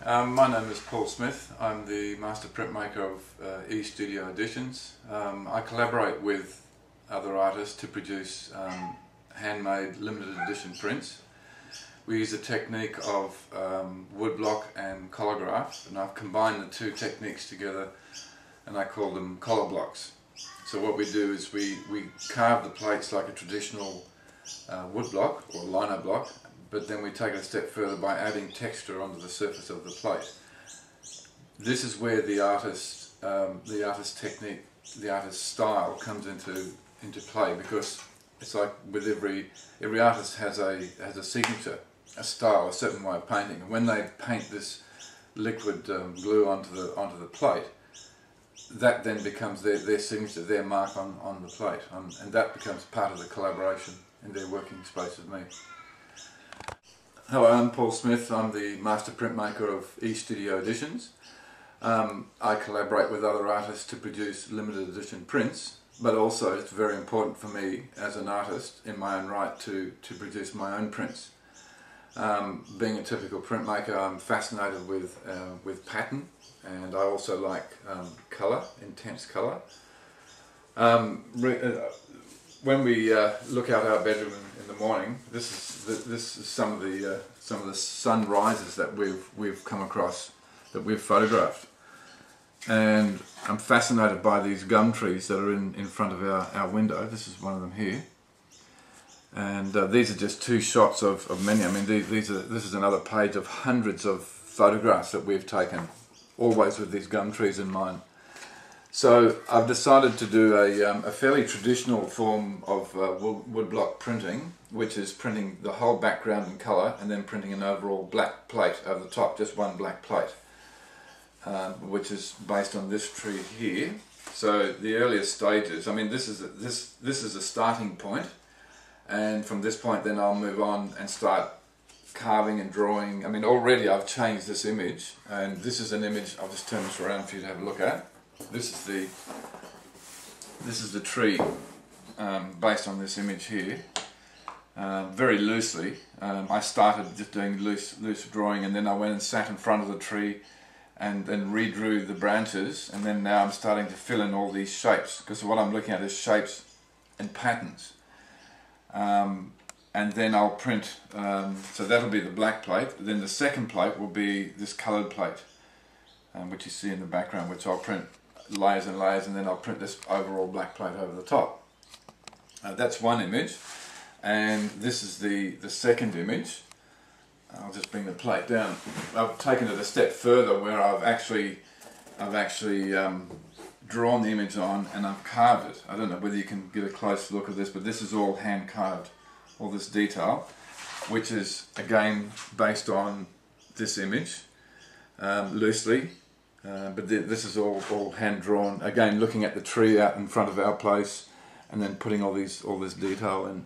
My name is Paul Smith. I'm the master printmaker of eStudio editions. I collaborate with other artists to produce handmade limited edition prints. We use a technique of woodblock and collograph, and I've combined the two techniques together and I call them colloblocks. So what we do is we carve the plates like a traditional woodblock or lino block, but then we take it a step further by adding texture onto the surface of the plate. This is where the artist technique, the artist's style comes into play, because it's like with every artist has a signature, a style, a certain way of painting. And when they paint this liquid glue onto the plate, that then becomes their signature, their mark on the plate, and that becomes part of the collaboration in their working space with me. Hello, I'm Paul Smith. I'm the master printmaker of eStudio editions. I collaborate with other artists to produce limited edition prints, but also it's very important for me as an artist in my own right to produce my own prints. Being a typical printmaker, I'm fascinated with pattern, and I also like colour, intense colour. When we look out our bedroom in the morning, this is some of the sunrises that we've come across, that we've photographed, and I'm fascinated by these gum trees that are in front of our window. This is one of them here, and these are just two shots of many. I mean, this is another page of hundreds of photographs that we've taken, always with these gum trees in mind. So I've decided to do a fairly traditional form of woodblock printing, which is printing the whole background in colour and then printing an overall black plate over the top, just one black plate, which is based on this tree here. So the earliest stages, I mean, this is a starting point, and from this point then I'll move on and start carving and drawing. I mean, already I've changed this image, and this is an image. I'll just turn this around for you to have a look at. This is the tree based on this image here, very loosely. I started just doing loose drawing, and then I went and sat in front of the tree and then redrew the branches, and then now I'm starting to fill in all these shapes, because what I'm looking at is shapes and patterns. And then I'll print, so that'll be the black plate. Then the second plate will be this coloured plate, which you see in the background, which I'll print layers and layers, and then I'll print this overall black plate over the top. That's one image, and this is the second image. I'll just bring the plate down. I've taken it a step further, where I've actually drawn the image on and I've carved it. I don't know whether you can get a close look at this, but this is all hand carved, all this detail, which is again based on this image, loosely. But this is all hand drawn, again looking at the tree out in front of our place, and then putting all this detail in.